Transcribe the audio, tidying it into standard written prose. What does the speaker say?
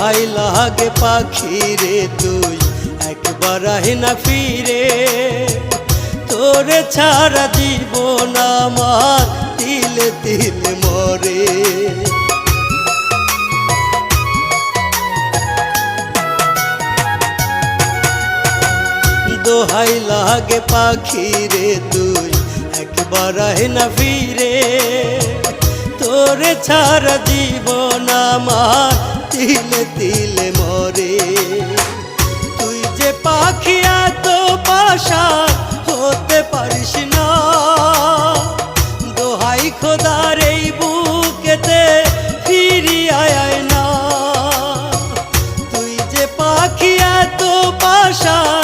দোহাই লাগে পাখি রে তুই একবার আহে না ফিরে, তোরে ছাড়া জীবন আমার তিলে তিলে মরে। দোহাই লাগে পাখি রে তুই একবার আহে না ফিরে, তোরে ছাড়া জীবন আমার তিলে তিলে মরে। তুই যে পাখি এত পাশান হতে পারিস না, দোহাই খোদার এই বুকেতে ফিরি আয় না। তুই যে পাখি এত পাশান